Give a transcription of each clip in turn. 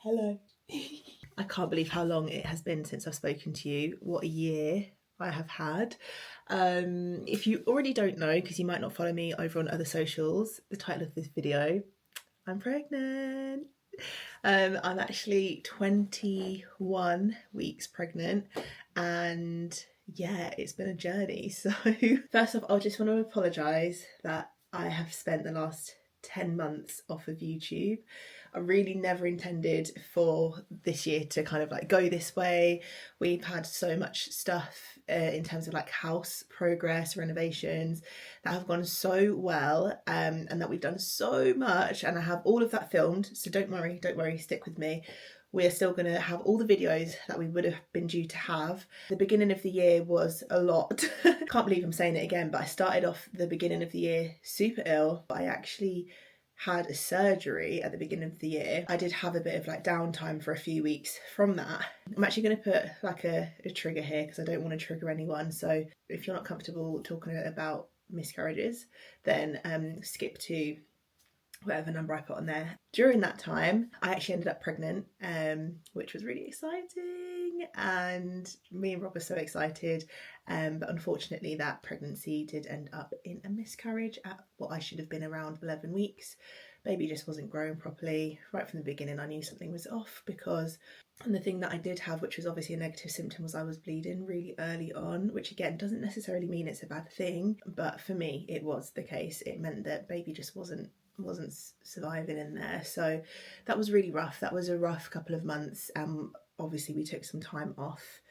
Hello. I can't believe how long it has been since I've spoken to you. What a year I have had. If you already don't know, because you might not follow me over on other socials, the title of this video, I'm pregnant. I'm actually 21 weeks pregnant, and yeah, it's been a journey. So first off, I just want to apologise that I have spent the last 10 months off of YouTube. I really never intended for this year to kind of like go this way. We've had so much stuff in terms of like house progress, renovations that have gone so well, and that we've done so much, and I have all of that filmed, so don't worry, stick with me. We're still going to have all the videos that we would have been due to have. The beginning of the year was a lot. Can't believe I'm saying it again, but I started off the beginning of the year super ill. I actually had a surgery at the beginning of the year. I did have a bit of like downtime for a few weeks from that. I'm actually going to put like a trigger here because I don't want to trigger anyone. So if you're not comfortable talking about miscarriages, then skip to whatever number I put on there. During that time, I actually ended up pregnant, which was really exciting, and me and Rob were so excited, but unfortunately that pregnancy did end up in a miscarriage at what I should have been around 11 weeks. Baby just wasn't growing properly. Right from the beginning I knew something was off, because and the thing that I did have, which was obviously a negative symptom, was I was bleeding really early on, which again doesn't necessarily mean it's a bad thing, but for me it was the case. It meant that baby just wasn't surviving in there, so that was really rough. That was a rough couple of months. Obviously we took some time off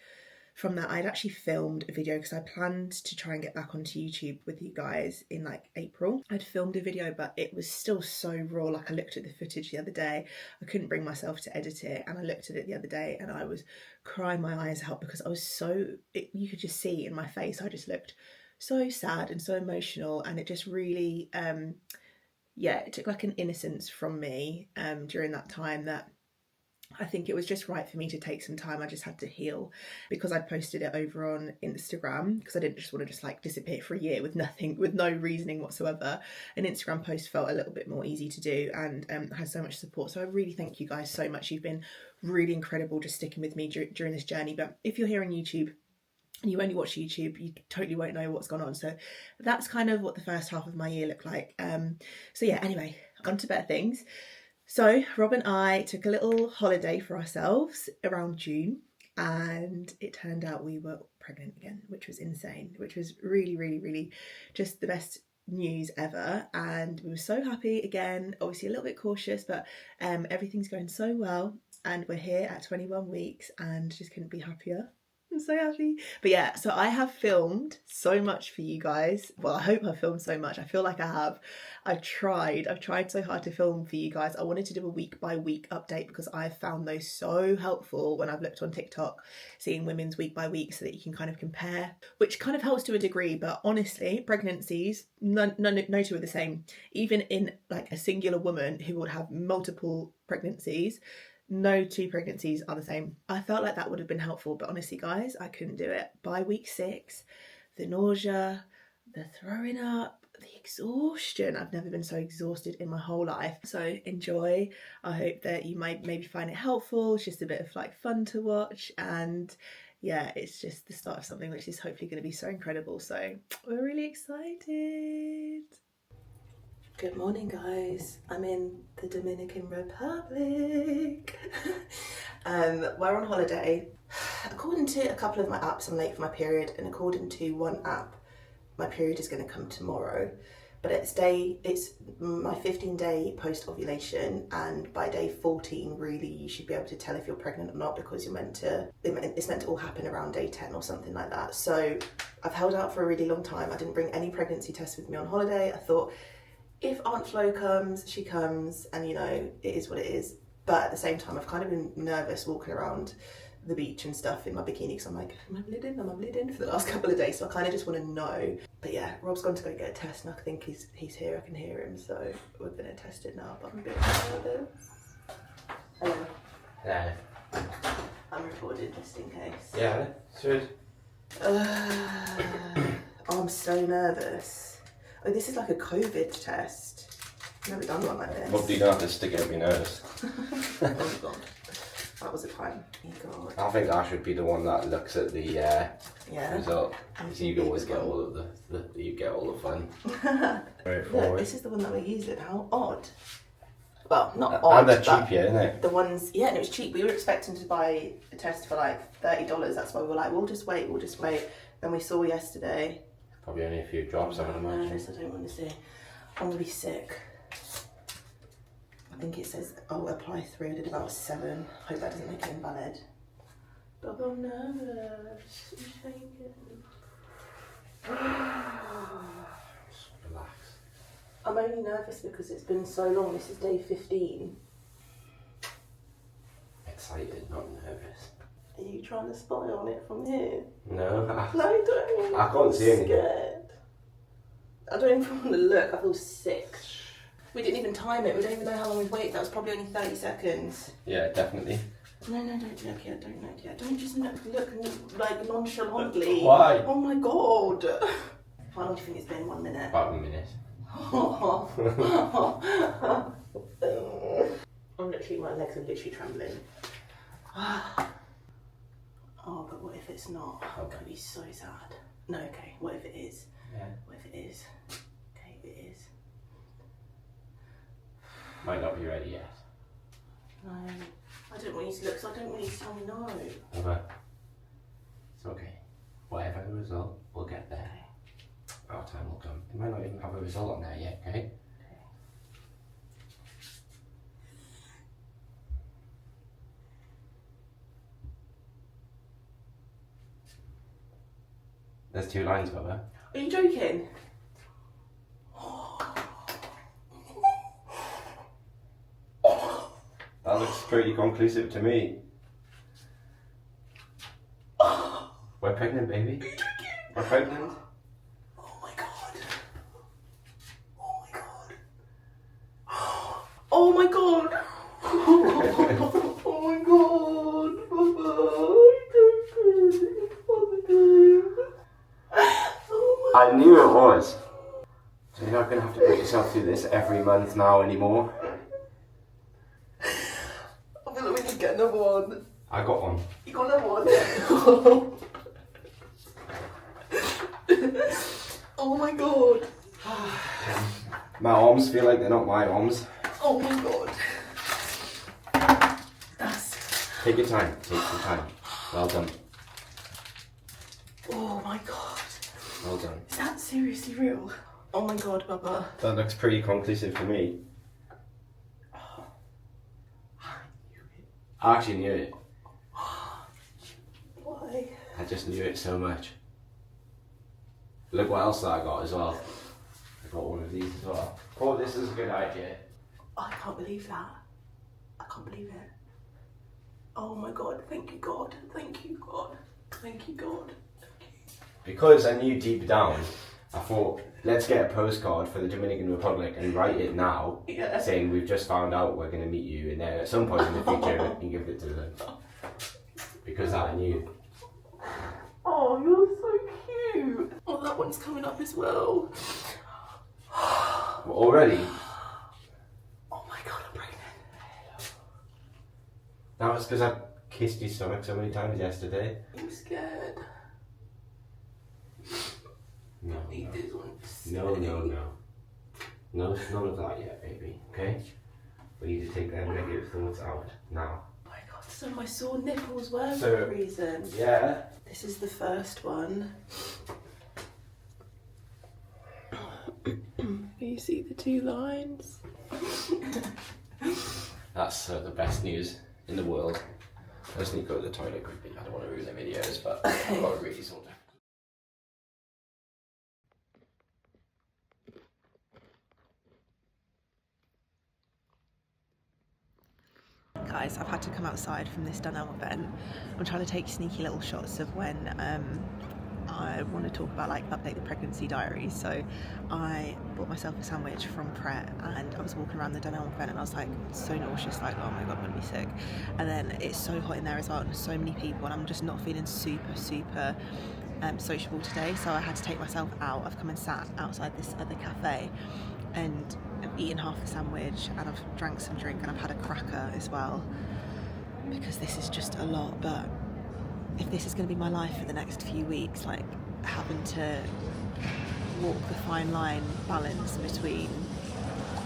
from that. I'd actually filmed a video because I planned to try and get back onto YouTube with you guys in like April. I'd filmed a video, but it was still so raw. Like I looked at the footage the other day, I couldn't bring myself to edit it, and I looked at it the other day and I was crying my eyes out because I was you could just see in my face, I just looked so sad and so emotional, and it just really it took like an innocence from me during that time that I think it was just right for me to take some time. I just had to heal, because I posted it over on Instagram because I didn't just want to just like disappear for a year with nothing, with no reasoning whatsoever. An Instagram post felt a little bit more easy to do, and had so much support. So I really thank you guys so much. You've been really incredible just sticking with me during this journey. But if you're here on YouTube and you only watch YouTube, you totally won't know what's gone on. So that's kind of what the first half of my year looked like. So yeah, anyway, on to better things. So Rob and I took a little holiday for ourselves around June, and it turned out we were pregnant again, which was insane, which was really, really, really just the best news ever. And we were so happy again, obviously a little bit cautious, but everything's going so well, and we're here at 21 weeks and just couldn't be happier. I'm so happy. But yeah, so I have filmed so much for you guys. Well, I hope I've filmed so much. I feel like I have. I've tried so hard to film for you guys. I wanted to do a week by week update because I've found those so helpful when I've looked on TikTok, seeing women's week by week, so that you can kind of compare, which kind of helps to a degree. But honestly, pregnancies, no two are the same. Even in like a singular woman who would have multiple pregnancies, no two pregnancies are the same. I felt like that would have been helpful, but honestly guys, I couldn't do it. By week 6, the nausea, the throwing up, the exhaustion. I've never been so exhausted in my whole life. So enjoy. I hope that you might maybe find it helpful. It's just a bit of like fun to watch, and yeah, it's just the start of something which is hopefully going to be so incredible. So we're really excited. Good morning guys, I'm in the Dominican Republic. We're on holiday. According to a couple of my apps, I'm late for my period, and according to one app, my period is going to come tomorrow. But it's my 15-day post-ovulation, and by day 14 really you should be able to tell if you're pregnant or not, because it's meant to all happen around day 10 or something like that. So I've held out for a really long time. I didn't bring any pregnancy tests with me on holiday. I thought, if Aunt Flo comes, she comes, and you know, it is what it is. But at the same time, I've kind of been nervous walking around the beach and stuff in my bikini, because I'm like, am I bleeding for the last couple of days? So I kind of just want to know. But yeah, Rob's gone to go get a test, and I think he's here, I can hear him, so we're gonna test it now, but I'm a bit nervous. Hello. Hello. I'm recording just in case. Yeah, sure. I'm so nervous. Oh, this is like a COVID test. I've never done one like this. What do you got to stick it up your nose? Oh god. That was a time. Oh God. I think I should be the one that looks at the result. So you always get all of you get all the fun. Right, Look, this is the one that we used it. How odd. Well, not odd. And they're cheap here, isn't it? The ones, yeah, and it was cheap. We were expecting to buy a test for like $30. That's why we were like, we'll just wait. Then we saw yesterday. Probably only a few drops, I would imagine. No, I don't want to see. I'm gonna be sick. I think it says, oh, apply 3. I did about 7. Hope that doesn't make it invalid. But I'm nervous. I'm shaking. Relax. I'm only nervous because it's been so long. This is day 15. Excited, not nervous. Are you trying to spy on it from here? No, No, don't. I can't see anything. Scared. I don't even want to look. I feel sick. We didn't even time it. We don't even know how long we'd wait. That was probably only 30 seconds. Yeah, definitely. No, don't look yet. Don't look yet. Don't just look like nonchalantly. Why? Oh my God. How long do you think it's been? 1 minute? About a minute. My legs are literally trembling. Oh, but what if it's not? I'm gonna be so sad. No, okay. What if it is? Yeah. What if it is? Okay, if it is. Might not be ready yet. No, I don't want you to look. So I don't want you to tell me no. Okay. It's okay. Whatever the result, we'll get there. Our time will come. It might not even have a result on there yet, okay? There's 2 lines, Bubba. Are you joking? That looks pretty conclusive to me. We're pregnant, baby. Are you joking? We're pregnant. Oh my God. Oh my God. Oh my God. Oh my God. I knew it was. So you're not going to have to put yourself through this every month now anymore. I feel like we need to get another one. I got one. You got another one? Oh my God. My arms feel like they're not my arms. Oh my God. Take your time. Take your time. Well done. Oh my God. Well done. Is that seriously real? Oh my God, Bubba. That looks pretty conclusive to me. I actually knew it. Why? I just knew it so much. Look what else I got as well. I got one of these as well. Oh, this is a good idea. I can't believe that. I can't believe it. Oh my God, thank you God. Thank you God. Thank you God. Because I knew deep down, I thought, let's get a postcard for the Dominican Republic and write it now, saying we've just found out we're going to meet you, and then at some point in the future we can give it to them. Because I knew. Oh, you're so cute. Oh, that one's coming up as well. Already? Oh my God, I'm pregnant. That was because I kissed your stomach so many times yesterday. I'm scared. No, Eat this one. no. No, none of that yet, baby, okay? We need to take them negative thoughts out now. Oh my God, so my sore nipples were So- for a reason. Yeah? This is the first one. You see the 2 lines? That's the best news in the world. I just need to go to the toilet quickly. I don't want to ruin the videos, but I've got a really sore neck. Guys, I've had to come outside from this Dunelm event. I'm trying to take sneaky little shots of when I want to talk about, like, update the pregnancy diary. So I bought myself a sandwich from Pret, and I was walking around the Dunelm event and I was like so nauseous, like, oh my God, I'm gonna be sick. And then it's so hot in there as well, and so many people, and I'm just not feeling super sociable today, so I had to take myself out. I've come and sat outside this other cafe, and I've eaten half the sandwich, and I've drank some drink, and I've had a cracker as well. because this is just a lot, but if this is going to be my life for the next few weeks, like having to walk the fine line balance between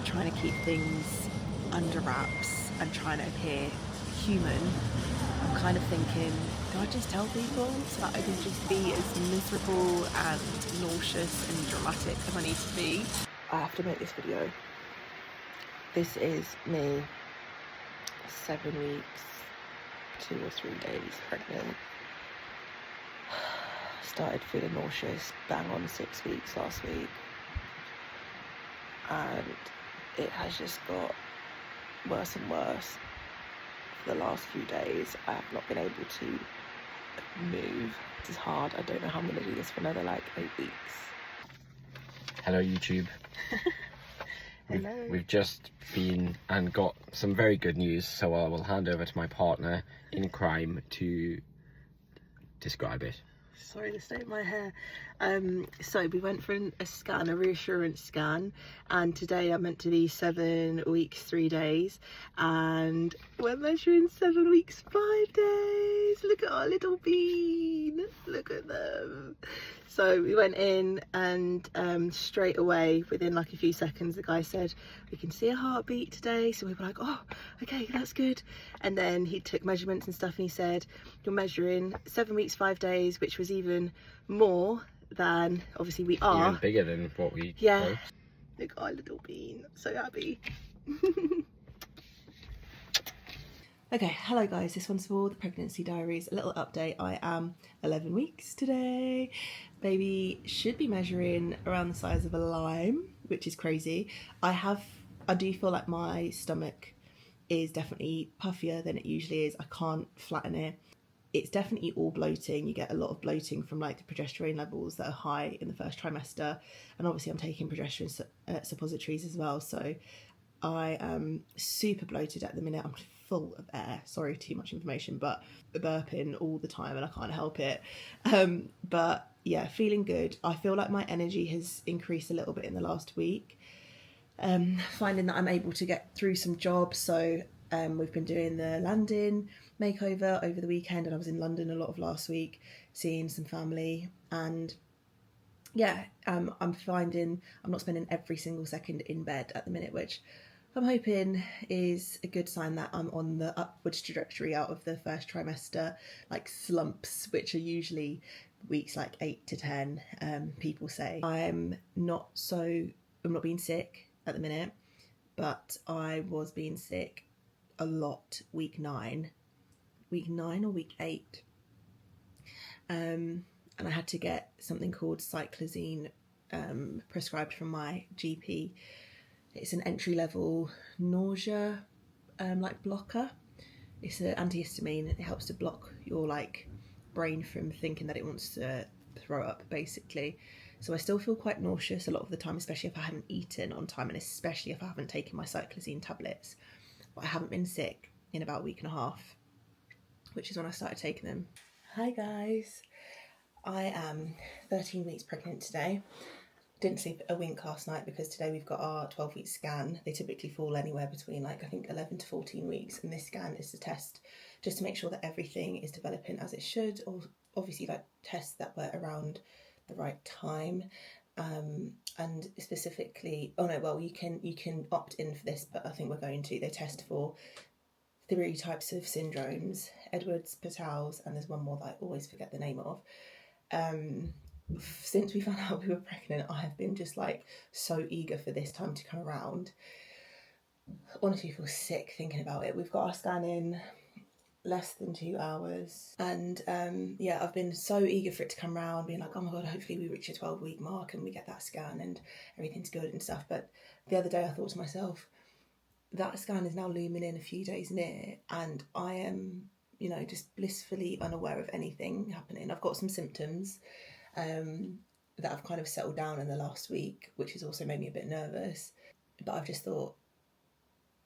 trying to keep things under wraps and trying to appear human, I'm kind of thinking, do I just tell people so that I can just be as miserable and nauseous and dramatic as I need to be? I have to make this video. This is me 7 weeks, 2 or 3 days pregnant. Started feeling nauseous bang on 6 weeks last week, and it has just got worse and worse for the last few days. I have not been able to move. This is hard. I don't know how I'm going to do this for another like 8 weeks. Hello YouTube. Hello. We've just been and got some very good news, so I will hand over to my partner in crime to describe it. Sorry, the state of my hair. So we went for a scan, a reassurance scan, and today I'm meant to be 7 weeks 3 days, and we're measuring 7 weeks 5 days. Look at our little bean, look at them. So we went in, and straight away within like a few seconds the guy said we can see a heartbeat today, so we were like, oh okay, that's good. And then he took measurements and stuff, and he said you're measuring 7 weeks 5 days, which was even more than obviously we are. Even bigger than what we yeah. Look at our little bean, I'm so happy. Okay, hello guys, this one's for the pregnancy diaries. A little update. I am 11 weeks today. Baby should be measuring around the size of a lime, which is crazy. I do feel like my stomach is definitely puffier than it usually is. I can't flatten it. It's definitely all bloating. You get a lot of bloating from like the progesterone levels that are high in the first trimester, and obviously I'm taking progesterone suppositories as well, so I am super bloated at the minute. I'm full of air. Sorry, too much information, but burping all the time and I can't help it. But yeah, feeling good. I feel like my energy has increased a little bit in the last week. Finding that I'm able to get through some jobs. So we've been doing the landing makeover over the weekend, and I was in London a lot of last week seeing some family, and yeah, I'm finding I'm not spending every single second in bed at the minute, which I'm hoping is a good sign that I'm on the upwards trajectory out of the first trimester, like slumps, which are usually weeks like 8 to 10, people say. I'm not being sick at the minute, but I was being sick a lot week 9 or week 8. And I had to get something called cyclizine prescribed from my GP. It's an entry-level nausea like blocker. It's an antihistamine. It helps to block your like brain from thinking that it wants to throw up, basically. So I still feel quite nauseous a lot of the time, especially if I haven't eaten on time, and especially if I haven't taken my cyclizine tablets. But I haven't been sick in about a week and a half, which is when I started taking them. Hi guys. I am 13 weeks pregnant today. Didn't sleep a wink last night because today we've got our 12-week scan. They typically fall anywhere between like I think 11 to 14 weeks, and this scan is to test just to make sure that everything is developing as it should, or obviously like tests that were around the right time. And specifically, you can opt in for this, but I think we're going to. They test for 3 types of syndromes: Edwards, Patau's, and there's one more that I always forget the name of. Since we found out we were pregnant, I have been just like so eager for this time to come around. Honestly, I feel sick thinking about it. We've got our scan in less than 2 hours, and yeah, I've been so eager for it to come around, being like, oh my god, hopefully we reach a 12-week mark and we get that scan and everything's good and stuff. But the other day I thought to myself, that scan is now looming in a few days near, and I am, just blissfully unaware of anything happening. I've got some symptoms that have kind of settled down in the last week, which has also made me a bit nervous. But I've just thought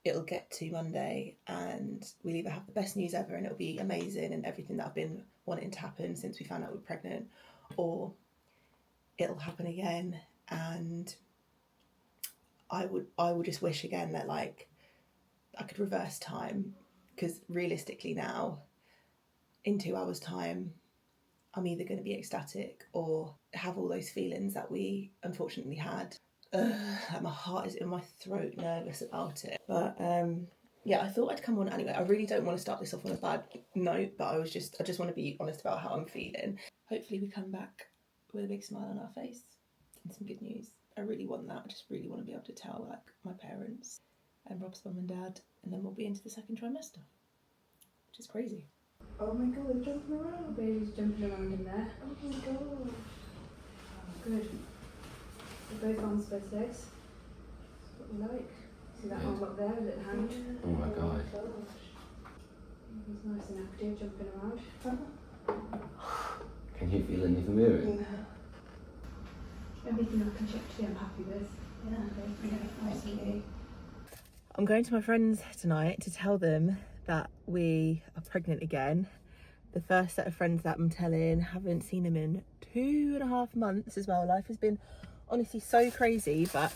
it'll get to Monday and we'll either have the best news ever and it'll be amazing and everything that I've been wanting to happen since we found out we were pregnant, or it'll happen again and I would just wish again that like I could reverse time because realistically now, in 2 hours' time, I'm either going to be ecstatic or have all those feelings that we unfortunately had. My heart is in my throat, nervous about it. But yeah, I thought I'd come on anyway. I really don't want to start this off on a bad note, but I just want to be honest about how I'm feeling. Hopefully we come back with a big smile on our face and some good news. I really want that. I just really want to be able to tell like my parents and Rob's mum and dad, and then we'll be into the second trimester, which is crazy. Oh my god, they're jumping around. Baby's jumping around in there. Oh my god. Oh, good. They're both on spread legs. That's what we like. See that arm up there, a little hand? Yeah. Oh my god. He's nice and active, jumping around. Can you feel anything moving? Everything I can check today I'm happy with. Yeah. Okay. Thank you. I'm going to my friends tonight to tell them that we are pregnant again. The first set of friends that I'm telling, haven't seen them in 2.5 months as well. Life has been honestly so crazy, but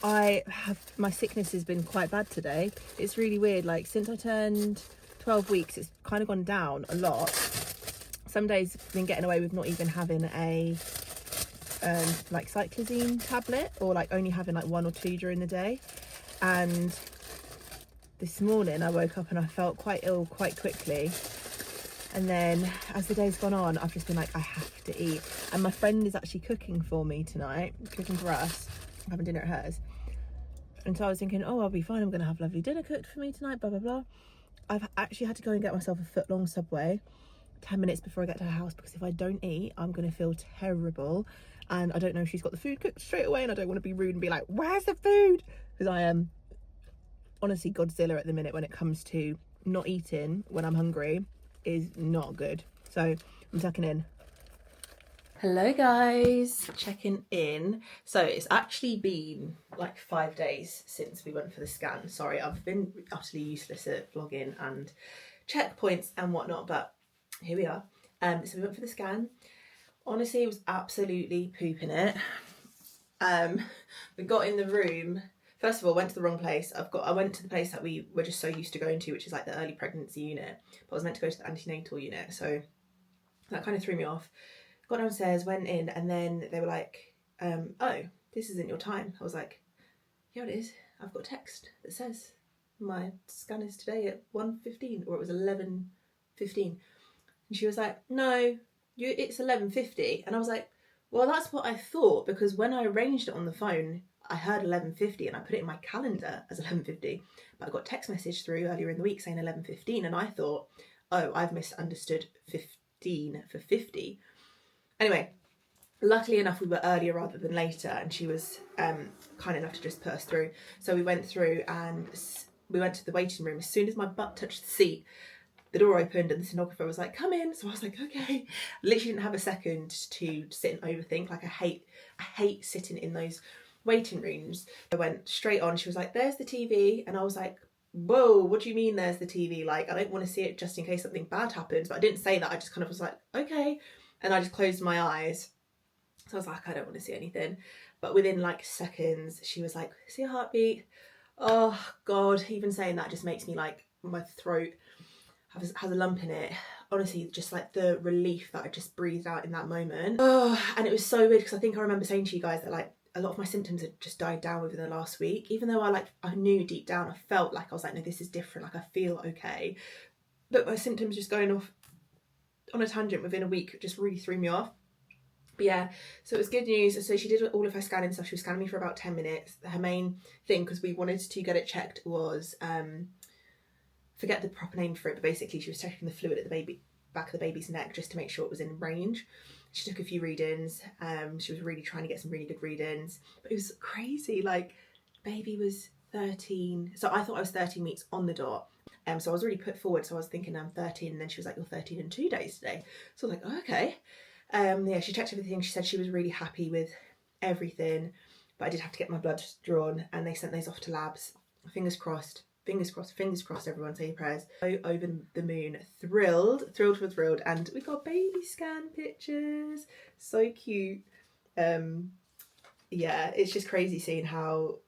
my sickness has been quite bad today. It's really weird, like since I turned 12 weeks it's kind of gone down a lot. Some days I've been getting away with not even having a like cyclizine tablet, or like only having like 1 or 2 during the day. And this morning I woke up and I felt quite ill quite quickly, and then as the day's gone on I've just been like, I have to eat. And my friend is actually cooking for me tonight, cooking for us, I'm having dinner at hers. And so I was thinking, oh, I'll be fine, I'm gonna have lovely dinner cooked for me tonight, blah blah blah. I've actually had to go and get myself a foot-long Subway 10 minutes before I get to her house, because if I don't eat I'm gonna feel terrible, and I don't know if she's got the food cooked straight away, and I don't want to be rude and be like, where's the food? Because I am honestly Godzilla at the minute when it comes to not eating when I'm hungry. Is not good. So I'm tucking in. Hello guys, checking in. So it's actually been like 5 days since we went for the scan. Sorry, I've been utterly useless at vlogging and checkpoints and whatnot, but here we are. So we went for the scan. Honestly, it was absolutely pooping it. We got in the room. First of all, went to the wrong place. I went to the place that we were just so used to going to, which is like the early pregnancy unit. But I was meant to go to the antenatal unit, so that kind of threw me off. Got downstairs, went in, and then they were like, oh, this isn't your time. I was like, yeah, it is. I've got a text that says my scan is today at 1:15, or it was 11:15. And she was like, no, it's 11:50. And I was like, well, that's what I thought, because when I arranged it on the phone, I heard 11:50 and I put it in my calendar as 11:50, but I got a text message through earlier in the week saying 11:15, and I thought, oh, I've misunderstood 15 for 50. Anyway, luckily enough we were earlier rather than later, and she was kind enough to just put us through. So we went through and we went to the waiting room. As soon as my butt touched the seat, the door opened and the sonographer was like, come in. So I was like, okay. Literally didn't have a second to sit and overthink. Like I hate sitting in those waiting rooms. I went straight on. She was like, there's the TV. And I was like, whoa, what do you mean there's the TV? Like, I don't want to see it just in case something bad happens. But I didn't say that. I just kind of was like, okay. And I just closed my eyes. So I was like, I don't want to see anything. But within like seconds, she was like, see your heartbeat. Oh God, even saying that just makes me like, my throat has a lump in it. Honestly, just like the relief that I just breathed out in that moment. Oh, and it was so weird, because I think I remember saying to you guys that like a lot of my symptoms had just died down within the last week. Even though I knew deep down, I felt like I was like, no, this is different. Like I feel okay. But my symptoms just going off on a tangent within a week just really threw me off. But yeah, so it was good news. So she did all of her scanning stuff. She was scanning me for about 10 minutes. Her main thing, because we wanted to get it checked, was forget the proper name for it, but basically she was checking the fluid at the back of the baby's neck just to make sure it was in range. She took a few readings. She was really trying to get some really good readings, but it was crazy. Like, baby was 13, so I thought I was 13 weeks on the dot. So I was really put forward. So I was thinking I'm 13, and then she was like, you're 13 in 2 days today. So I was like, oh, okay. Yeah, she checked everything. She said she was really happy with everything, but I did have to get my blood drawn, and they sent those off to labs. Fingers crossed. Fingers crossed, everyone, say your prayers. So over the moon, thrilled, and we got baby scan pictures. So cute. Yeah, it's just crazy seeing how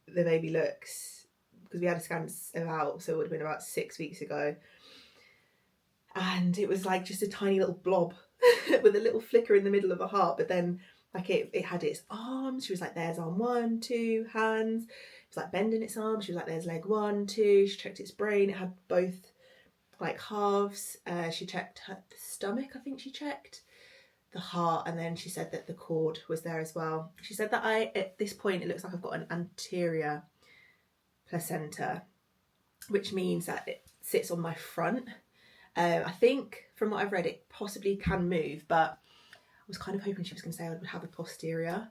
the baby looks because we had a scan about, so it would have been about 6 weeks ago. And it was like just a tiny little blob with a little flicker in the middle of a heart. But then like it had its arms. She was like, there's arm 1, 2, hands. It was like bending its arms. She was like, there's leg 1, 2. She checked its brain. It had both like halves. She checked her stomach, I think she checked the heart, and then she said that the cord was there as well. She said that at this point, it looks like I've got an anterior placenta, which means that it sits on my front. I think from what I've read, it possibly can move, but I was kind of hoping she was going to say I would have a posterior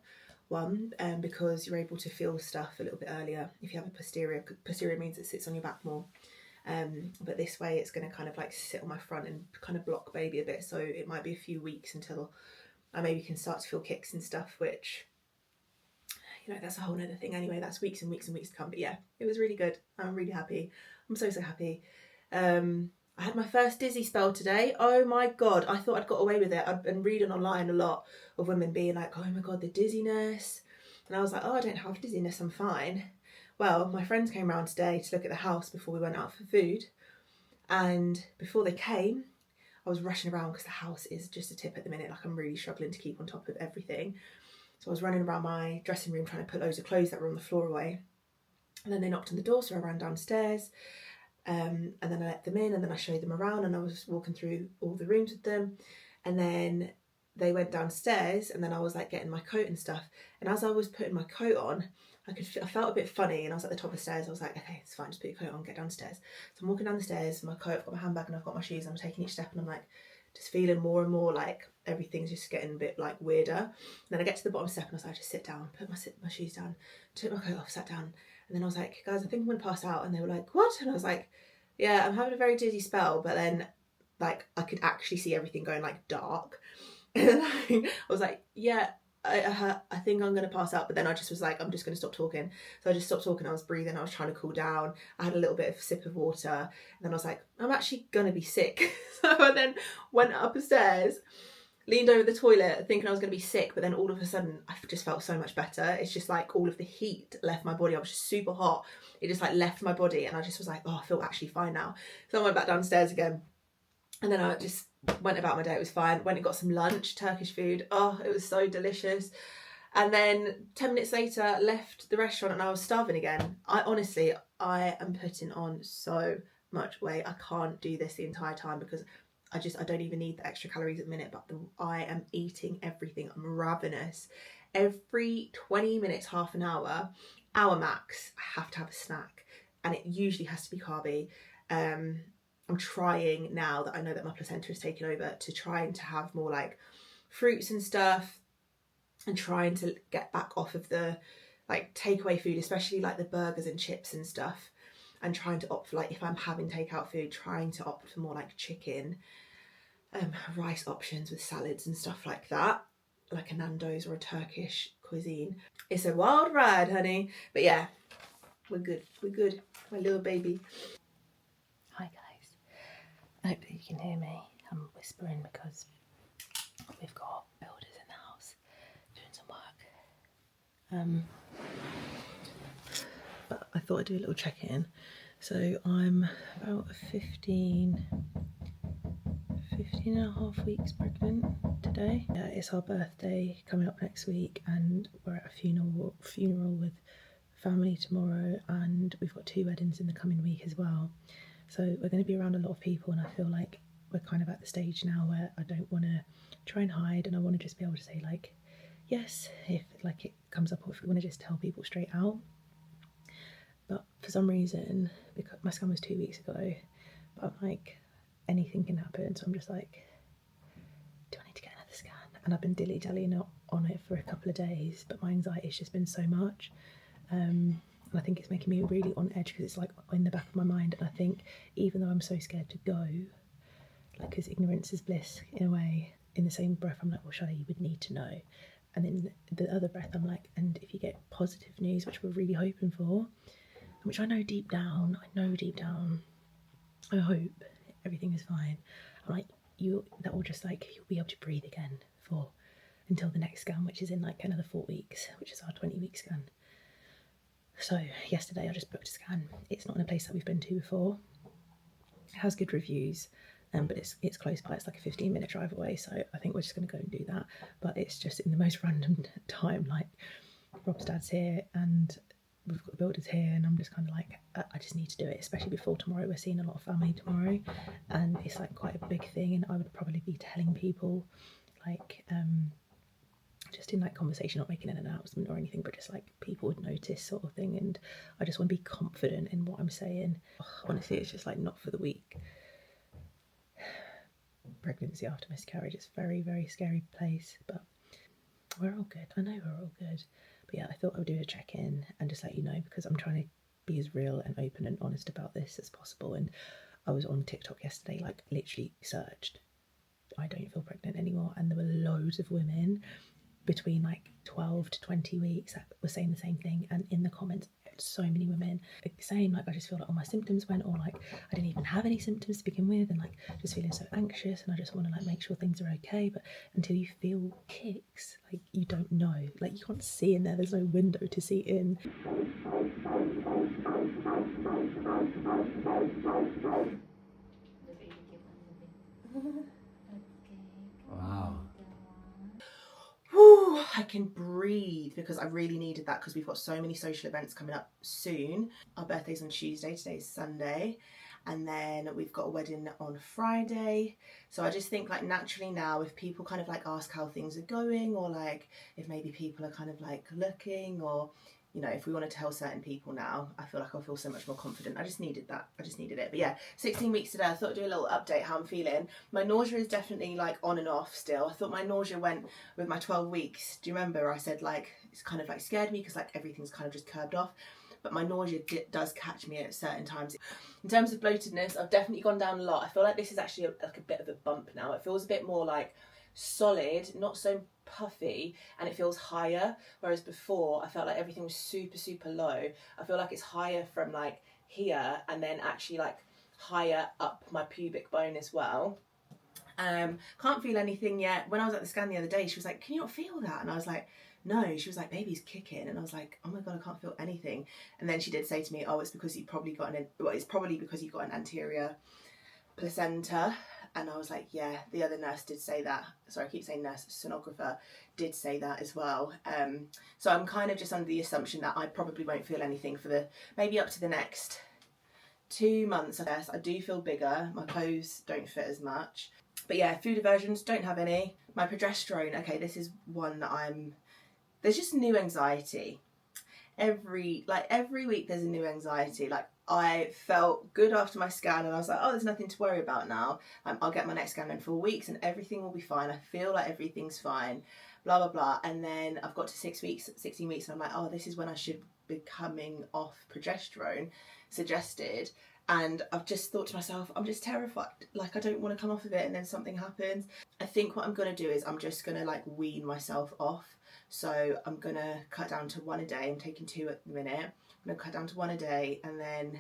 one, because you're able to feel stuff a little bit earlier if you have a posterior. Posterior means it sits on your back more. But this way it's going to kind of like sit on my front and kind of block baby a bit, so it might be a few weeks until I maybe can start to feel kicks and stuff, which, you know, that's a whole nother thing anyway. That's weeks and weeks and weeks to come. But yeah, it was really good. I'm really happy. I'm so happy. I had my first dizzy spell today. Oh my god, I thought I'd got away with it. I'd been reading online a lot of women being like, oh my god, the dizziness, and I was like, oh, I don't have dizziness, I'm fine. Well, my friends came round today to look at the house before we went out for food, and before they came, I was rushing around because the house is just a tip at the minute. Like, I'm really struggling to keep on top of everything. So I was running around my dressing room trying to put loads of clothes that were on the floor away. And then they knocked on the door, so I ran downstairs, and then I let them in, and then I showed them around, and I was walking through all the rooms with them, and then they went downstairs, and then I was like getting my coat and stuff, and as I was putting my coat on, I felt a bit funny, and I was at the top of the stairs. I was like, okay, it's fine, just put your coat on, get downstairs. So I'm walking down the stairs, my coat, I've got my handbag, and I've got my shoes, and I'm taking each step, and I'm like just feeling more and more like everything's just getting a bit like weirder. And then I get to the bottom step, and I was like, just sit down, put my shoes down, took my coat off, sat down, and then I was like, guys, I think I'm gonna pass out. And they were like, what? And I was like, yeah, I'm having a very dizzy spell. But then like I could actually see everything going like dark, and I was like, yeah, I think I'm going to pass out. But then I just was like, I'm just going to stop talking. So I just stopped talking. I was breathing. I was trying to cool down. I had a little bit of a sip of water. And then I was like, I'm actually going to be sick. So I then went up the stairs, leaned over the toilet thinking I was going to be sick. But then all of a sudden, I just felt so much better. It's just like all of the heat left my body. I was just super hot. It just like left my body. And I just was like, oh, I feel actually fine now. So I went back downstairs again. And then I just went about my day. It was fine. Went and got some lunch, Turkish food. Oh, it was so delicious. And then 10 minutes later, left the restaurant and I was starving again. I am putting on so much weight. I can't do this the entire time because I don't even need the extra calories at the minute, but I am eating everything. I'm ravenous. Every 20 minutes, half an hour max, I have to have a snack. And it usually has to be carby. I'm trying, now that I know that my placenta is taking over, to trying to have more like fruits and stuff, and trying to get back off of the like takeaway food, especially like the burgers and chips and stuff, and trying to opt for, like, if I'm having takeout food, trying to opt for more like chicken, rice options with salads and stuff like that, like a Nando's or a Turkish cuisine. It's a wild ride, honey, but yeah, we're good, my little baby. Hi guys. I hope that you can hear me. I'm whispering because we've got builders in the house doing some work. But I thought I'd do a little check-in. So I'm about 15 and a half weeks pregnant today. It's our birthday coming up next week, and we're at a funeral with family tomorrow, and we've got 2 weddings in the coming week as well. So we're going to be around a lot of people, and I feel like we're kind of at the stage now where I don't want to try and hide, and I want to just be able to say like, yes, if like it comes up, or if we want to just tell people straight out. But for some reason, because my scan was 2 weeks ago, but I'm like, anything can happen. So I'm just like, do I need to get another scan? And I've been dilly-dallying on it for a couple of days, but my anxiety's just been so much. And I think it's making me really on edge because it's like in the back of my mind. And I think even though I'm so scared to go, like, because ignorance is bliss in a way, in the same breath I'm like, well, Shannon, you would need to know. And then the other breath I'm like, and if you get positive news, which we're really hoping for, which I know deep down, I hope everything is fine. I'm like, that will just like, you'll be able to breathe again until the next scan, which is in like another 4 weeks, which is our 20-week scan. So yesterday I just booked a scan. It's not in a place that we've been to before. It has good reviews, but it's close by. It's like a 15-minute drive away, so I think we're just going to go and do that. But it's just in the most random time. Like, Rob's dad's here and we've got the builders here, and I'm just kind of like, I just need to do it, especially before tomorrow. We're seeing a lot of family tomorrow, and it's like quite a big thing, and I would probably be telling people, like, just in like conversation, not making an announcement or anything, but just like people would notice sort of thing. And I just want to be confident in what I'm saying. Honestly, it's just like not for the weak. Pregnancy after miscarriage is a very, very scary place, but we're all good. I know we're all good. But yeah, I thought I would do a check-in and just let you know, because I'm trying to be as real and open and honest about this as possible. And I was on TikTok yesterday, like literally searched, I don't feel pregnant anymore, and there were loads of women between like 12 to 20 weeks that were saying the same thing. And in the comments, so many women saying like, I just feel like all my symptoms went, or like I didn't even have any symptoms to begin with, and like just feeling so anxious, and I just want to like make sure things are okay. But until you feel kicks, like you don't know, like you can't see in there's no window to see in. Wow. Whew, I can breathe, because I really needed that, because we've got so many social events coming up soon. Our birthday's on Tuesday, today's Sunday, and then we've got a wedding on Friday. So I just think like naturally now, if people kind of like ask how things are going, or like if maybe people are kind of like looking, or you know, if we want to tell certain people now, I feel like I'll feel so much more confident. I just needed that. I just needed it. But yeah, 16 weeks today. I thought I'd do a little update how I'm feeling. My nausea is definitely like on and off still. I thought my nausea went with my 12 weeks. Do you remember I said like, it's kind of like scared me because like everything's kind of just curbed off. But my nausea does catch me at certain times. In terms of bloatedness, I've definitely gone down a lot. I feel like this is actually like a bit of a bump now. It feels a bit more like solid, not so puffy, and it feels higher, whereas before I felt like everything was super, super low. I feel like it's higher from like here, and then actually like higher up my pubic bone as well. Can't feel anything yet. When I was at the scan the other day, she was like, can you not feel that? And I was like, no. She was like, baby's kicking. And I was like, oh my god, I can't feel anything. And then she did say to me, oh, it's because you probably got it's probably because you got an anterior placenta. And I was like, yeah, the other nurse did say that. Sorry, I keep saying nurse, sonographer did say that as well. So I'm kind of just under the assumption that I probably won't feel anything for maybe up to the next 2 months, I guess. I do feel bigger. My clothes don't fit as much. But yeah, food aversions, don't have any. My progesterone, okay, this is one that there's just new anxiety. Every week there's a new anxiety. Like, I felt good after my scan, and I was like, oh, there's nothing to worry about now. I'll get my next scan in 4 weeks and everything will be fine. I feel like everything's fine, blah, blah, blah. And then I've got to 16 weeks, and I'm like, oh, this is when I should be coming off progesterone, suggested. And I've just thought to myself, I'm just terrified. Like, I don't want to come off of it and then something happens. I think what I'm going to do is I'm just going to like wean myself off. So I'm going to cut down to 1 a day. I'm taking 2 at the minute. I'm going to cut down to 1 a day, and then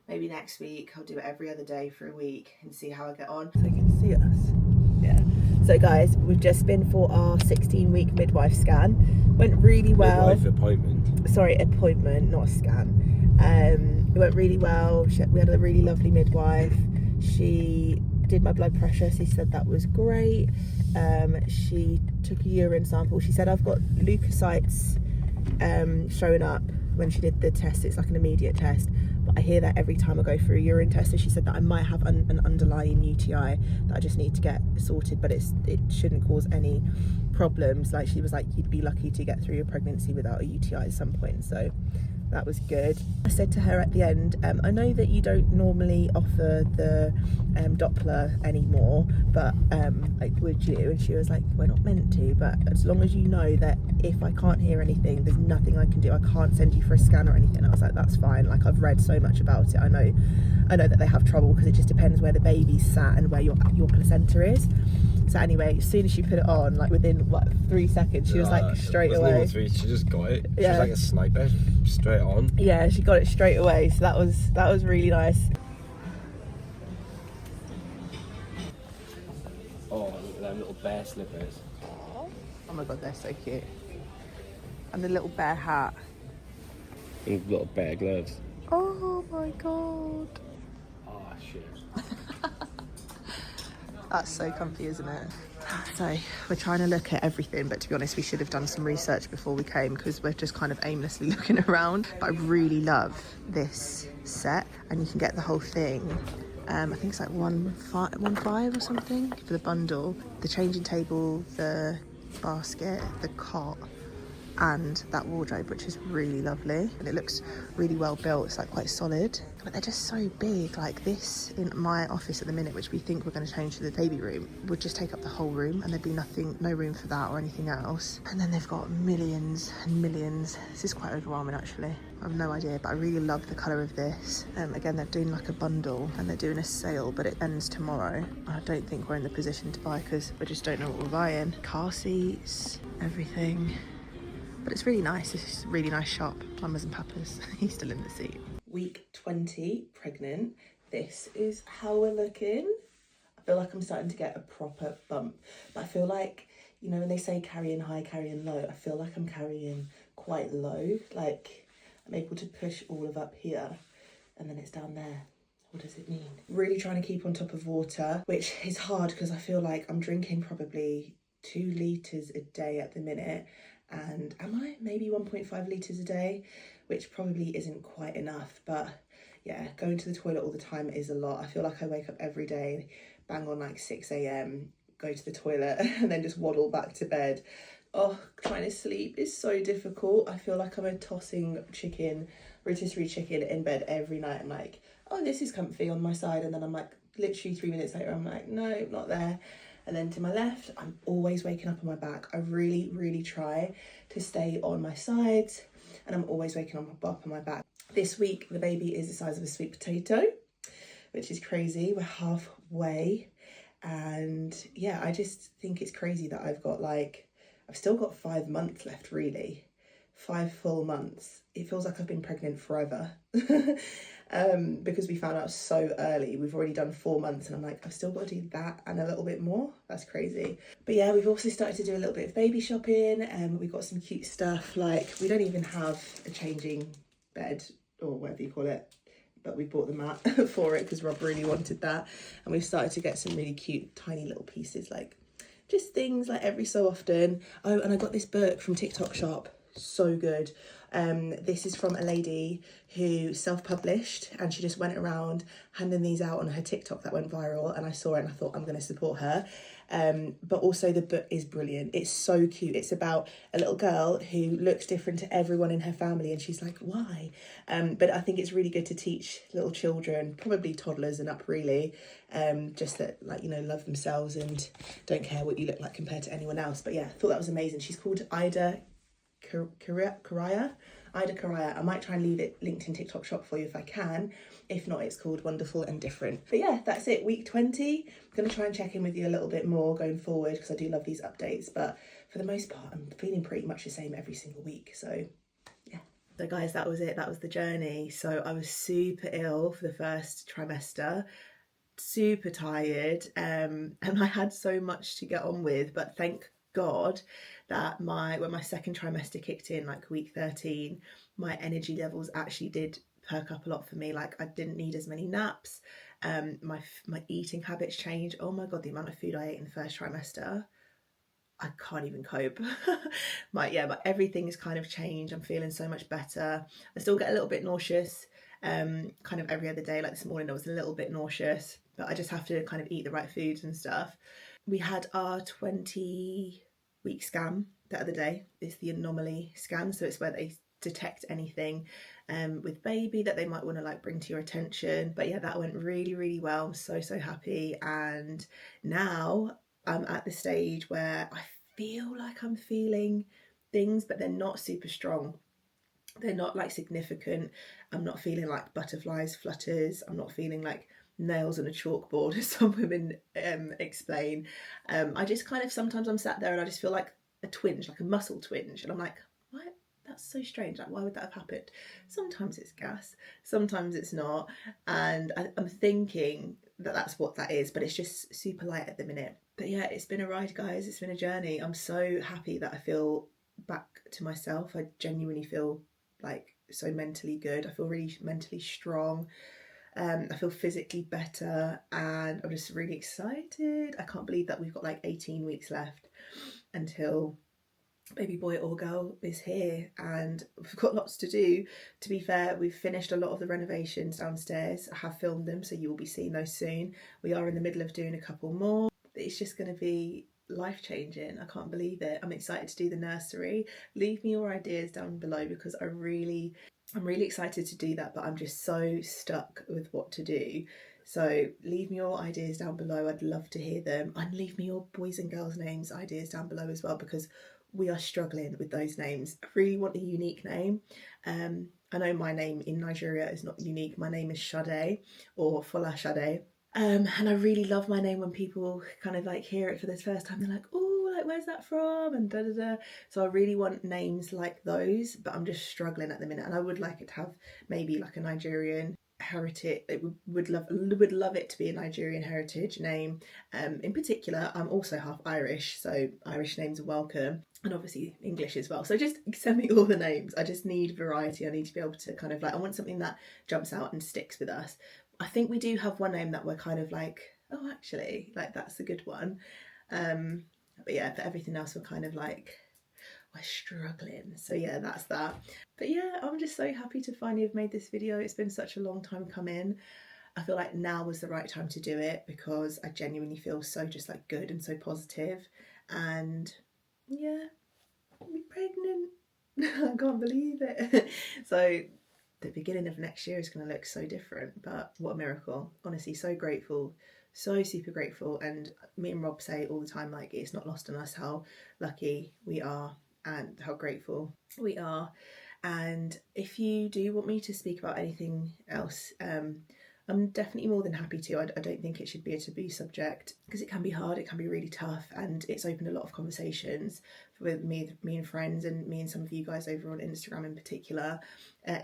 maybe next week I'll do it every other day for a week and see how I get on. So you can see us. Yeah. So guys, we've just been for our 16-week midwife scan. Went really well. Midwife appointment. Sorry, appointment, not a scan. It went really well. We had a really lovely midwife. She did my blood pressure. She said that was great. She took a urine sample. She said I've got leukocytes showing up when she did the test. It's like an immediate test, but I hear that every time I go for a urine test. So she said that I might have an underlying UTI that I just need to get sorted, but it shouldn't cause any problems. Like, she was like, you'd be lucky to get through your pregnancy without a UTI at some point. So that was good. I said to her at the end, I know that you don't normally offer the Doppler anymore, but like, would you? And she was like, we're not meant to, but as long as you know that if I can't hear anything, there's nothing I can do. I can't send you for a scan or anything. I was like, that's fine. Like, I've read so much about it. I know that they have trouble because it just depends where the baby's sat and where your placenta is. So anyway, as soon as she put it on, like within 3 seconds, she was like straight away. She just got it. She was like a sniper, straight on. Yeah, she got it straight away. So that was really nice. Oh, look at them little bear slippers. Oh my god, they're so cute. And the little bear hat. And a lot of better gloves. Oh my god. Oh shit. That's so comfy, isn't it? So we're trying to look at everything, but to be honest, we should have done some research before we came because we're just kind of aimlessly looking around. But I really love this set, and you can get the whole thing. I think it's like 1.5 or something for the bundle. The changing table, the basket, the cot, and that wardrobe, which is really lovely, and it looks really well built. It's like quite solid, but they're just so big. Like this in my office at the minute, which we think we're going to change to the baby room, would just take up the whole room, and there'd be no room for that or anything else. And then they've got millions and millions. This is quite overwhelming actually. I have no idea, but I really love the colour of this. Again, they're doing like a bundle and they're doing a sale, but it ends tomorrow. I don't think we're in the position to buy because we just don't know what we're buying. Car seats, everything. But it's really nice. It's a really nice shop. Mamas and Papas. He's still in the seat. Week 20, pregnant. This is how we're looking. I feel like I'm starting to get a proper bump. But I feel like, you know, when they say carrying high, carrying low, I feel like I'm carrying quite low. Like I'm able to push all of up here and then it's down there. What does it mean? Really trying to keep on top of water, which is hard because I feel like I'm drinking probably 2 litres a day at the minute. And am I maybe 1.5 litres a day, which probably isn't quite enough. But yeah, going to the toilet all the time is a lot. I feel like I wake up every day, bang on like 6 a.m, go to the toilet and then just waddle back to bed. Oh, trying to sleep is so difficult. I feel like I'm a tossing chicken, rotisserie chicken in bed every night. I'm like, oh, this is comfy on my side. And then I'm like, literally 3 minutes later, I'm like, no, not there. And then to my left, I'm always waking up on my back. I really, really try to stay on my sides, and I'm always waking up on my back. This week, the baby is the size of a sweet potato, which is crazy. We're halfway. And yeah, I just think it's crazy that I've still got 5 months left, really. 5 full months. It feels like I've been pregnant forever. Because we found out so early. We've already done 4 months and I'm like, I've still got to do that and a little bit more. That's crazy. But yeah, we've also started to do a little bit of baby shopping, and we've got some cute stuff. Like, we don't even have a changing bed or whatever you call it, but we bought the mat for it because Rob really wanted that. And we've started to get some really cute tiny little pieces, like just things like every so often. Oh, and I got this book from TikTok Shop. So good. This is from a lady who self-published, and she just went around handing these out on her TikTok that went viral, and I saw it and I thought I'm going to support her. But also the book is brilliant. It's so cute. It's about a little girl who looks different to everyone in her family, and she's like, why? But I think it's really good to teach little children, probably toddlers and up really, just that, like, you know, love themselves and don't care what you look like compared to anyone else. But yeah, I thought that was amazing. She's called Ida Karaya. I might try and leave it linked in TikTok Shop for you if I can. If not, it's called Wonderful and Different. But yeah, that's it. Week 20. I'm going to try and check in with you a little bit more going forward because I do love these updates. But for the most part, I'm feeling pretty much the same every single week. So yeah. So guys, that was it. That was the journey. So I was super ill for the first trimester. Super tired. And I had so much to get on with. But thank God that when my second trimester kicked in, like week 13, my energy levels actually did perk up a lot for me. Like, I didn't need as many naps. My eating habits changed. Oh my God, the amount of food I ate in the first trimester, I can't even cope. But everything's kind of changed. I'm feeling so much better. I still get a little bit nauseous, kind of every other day. Like this morning I was a little bit nauseous, but I just have to kind of eat the right foods and stuff. We had our 20-week scan the other day. It's the anomaly scan, so it's where they detect anything with baby that they might want to like bring to your attention. But yeah, that went really, really well. I'm so happy. And now I'm at the stage where I feel like I'm feeling things, but they're not super strong. They're not like significant. I'm not feeling like butterflies, flutters. I'm not feeling like nails on a chalkboard, as some women explain. I just kind of, sometimes I'm sat there and I just feel like a twinge, like a muscle twinge, and I'm like, what? That's so strange. Like, why would that have happened? Sometimes it's gas, sometimes it's not, and I'm thinking that that's what that is, but it's just super light at the minute. But yeah, it's been a ride, guys. It's been a journey. I'm so happy that I feel back to myself. I genuinely feel like so mentally good. I feel really mentally strong. I feel physically better, and I'm just really excited. I can't believe that we've got like 18 weeks left until baby boy or girl is here, and we've got lots to do. To be fair, we've finished a lot of the renovations downstairs. I have filmed them, so you will be seeing those soon. We are in the middle of doing a couple more. It's just going to be life-changing. I can't believe it. I'm excited to do the nursery. Leave me your ideas down below, because I'm really excited to do that, but I'm just so stuck with what to do. So leave me your ideas down below. I'd love to hear them, and leave me your boys and girls names ideas down below as well, because we are struggling with those names. I really want a unique name. I know my name in Nigeria is not unique. My name is Sade, or Fola Sade. And I really love my name when people kind of like hear it for the first time. They're like, oh, like, where's that from? And da da da. So I really want names like those, but I'm just struggling at the minute. And I would like it to have maybe like a Nigerian heritage. Would love it to be a Nigerian heritage name. In particular, I'm also half Irish, so Irish names are welcome, and obviously English as well. So just send me all the names. I just need variety. I need to be able to kind of like, I want something that jumps out and sticks with us. I think we do have one name that we're kind of like, oh, actually, like that's a good one. But yeah, for everything else, we're kind of like, we're struggling. So yeah, that's that. But yeah, I'm just so happy to finally have made this video. It's been such a long time coming. I feel like now was the right time to do it, because I genuinely feel so just like good and so positive. And yeah, I'm pregnant. I can't believe it. So the beginning of next year is going to look so different, but what a miracle. Honestly, so grateful, so super grateful. And me and Rob say all the time, like, it's not lost on us how lucky we are and how grateful we are. And if you do want me to speak about anything else, I'm definitely more than happy to. I don't think it should be a taboo subject, because it can be hard, it can be really tough, and it's opened a lot of conversations with me and friends, and me and some of you guys over on Instagram in particular,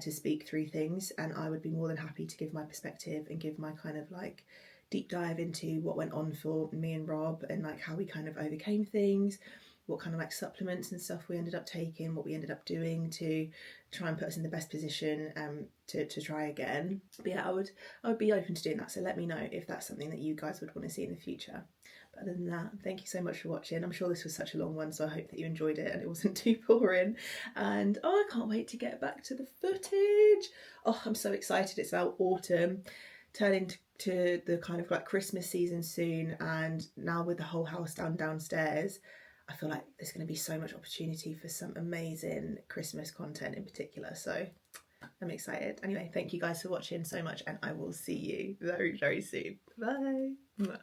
to speak through things. And I would be more than happy to give my perspective and give my kind of like deep dive into what went on for me and Rob, and like how we kind of overcame things, what kind of like supplements and stuff we ended up taking, what we ended up doing to try and put us in the best position to try again. But yeah, I would be open to doing that, so let me know if that's something that you guys would want to see in the future. But other than that, thank you so much for watching. I'm sure this was such a long one, so I hope that you enjoyed it and it wasn't too boring. And oh, I can't wait to get back to the footage. Oh, I'm so excited. It's now autumn, turning to the kind of like Christmas season soon, and now with the whole house downstairs, I feel like there's going to be so much opportunity for some amazing Christmas content in particular. So I'm excited. Anyway, thank you guys for watching so much, and I will see you very, very soon. Bye.